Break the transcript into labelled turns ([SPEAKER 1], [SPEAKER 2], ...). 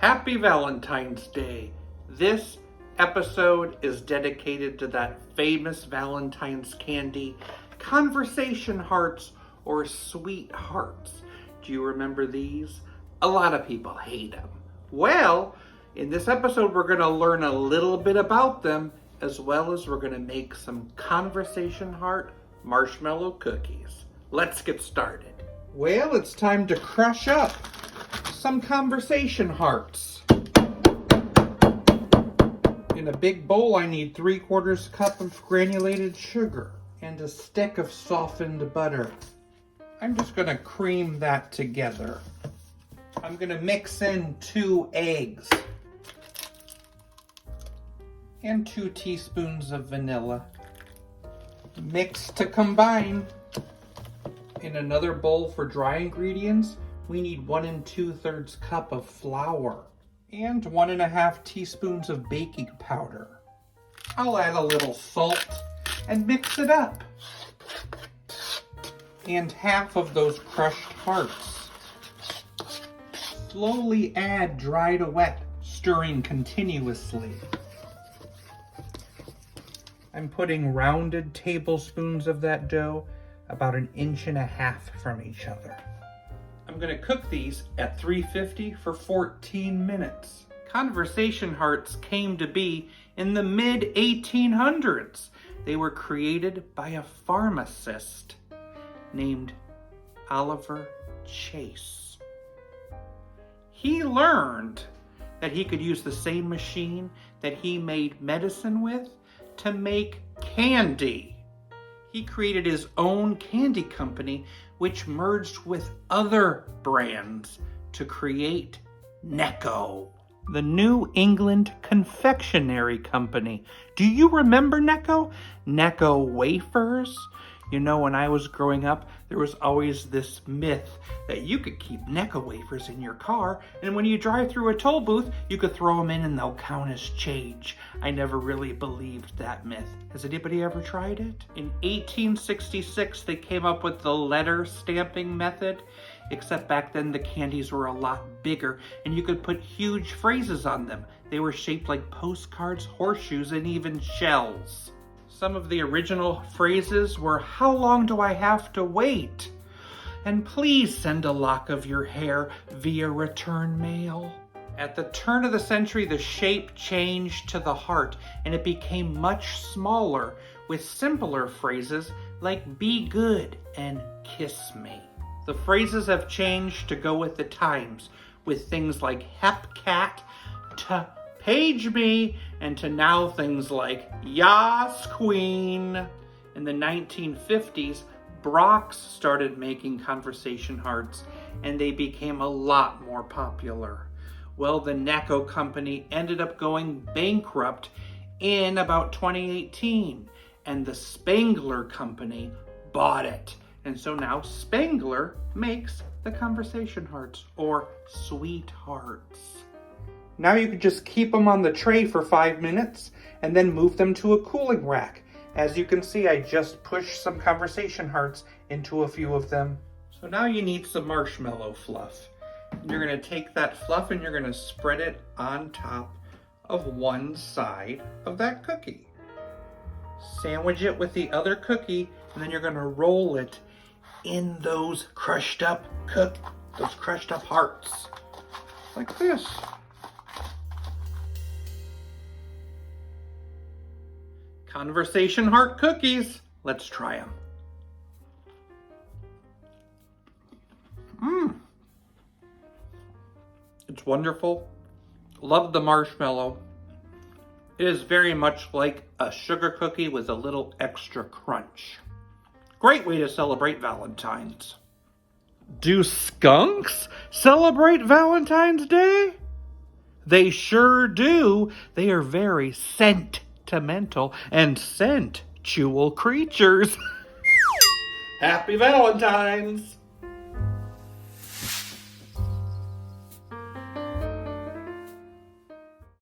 [SPEAKER 1] Happy Valentine's Day. This episode is dedicated to that famous Valentine's candy, conversation hearts or sweet hearts. Do you remember these? A lot of people hate them. Well, in this episode, we're going to learn a little bit about them, as well as we're going to make some conversation heart marshmallow cookies. Let's get started. Well, it's time to crush up some conversation hearts. In a big bowl, I need 3/4 cup of granulated sugar and a stick of softened butter. I'm just going to cream that together. I'm going to mix in 2 eggs and 2 teaspoons of vanilla. Mix to combine. In another bowl for dry ingredients, we need 1 2/3 cup of flour and 1 1/2 teaspoons of baking powder. I'll add a little salt and mix it up. And half of those crushed hearts. Slowly add dry to wet, stirring continuously. I'm putting rounded tablespoons of that dough about 1.5 inches from each other. I'm going to cook these at 350 for 14 minutes. Conversation hearts came to be in the mid-1800s. They were created by a pharmacist named Oliver Chase. He learned that he could use the same machine that he made medicine with to make candy. He created his own candy company, which merged with other brands to create Necco, the New England Confectionery Company. Do you remember Necco? Necco wafers? You know, when I was growing up, there was always this myth that you could keep Necco wafers in your car, and when you drive through a toll booth, you could throw them in and they'll count as change. I never really believed that myth. Has anybody ever tried it? In 1866, they came up with the letter stamping method, except back then the candies were a lot bigger, and you could put huge phrases on them. They were shaped like postcards, horseshoes, and even shells. Some of the original phrases were, "How long do I have to wait?" And "Please send a lock of your hair via return mail." At the turn of the century, the shape changed to the heart, and it became much smaller, with simpler phrases like "Be good" and "Kiss me." The phrases have changed to go with the times, with things like "Hep cat" to "Page me," and to now things like "Yas Queen." In the 1950s, Brock's started making conversation hearts, and they became a lot more popular. Well, the Necco company ended up going bankrupt in about 2018, and the Spangler company bought it. And so now Spangler makes the conversation hearts, or sweethearts. Now you can just keep them on the tray for 5 minutes and then move them to a cooling rack. As you can see, I just pushed some conversation hearts into a few of them. So now you need some marshmallow fluff. You're going to take that fluff and you're going to spread it on top of one side of that cookie. Sandwich it with the other cookie, and then you're going to roll it in those crushed up hearts. Like this. Conversation heart cookies. Let's try them. It's wonderful. Love the marshmallow. It is very much like a sugar cookie with a little extra crunch. Great way to celebrate Valentine's. Do skunks celebrate Valentine's Day? They sure do. They are very sentimental and sensual creatures. Happy Valentine's!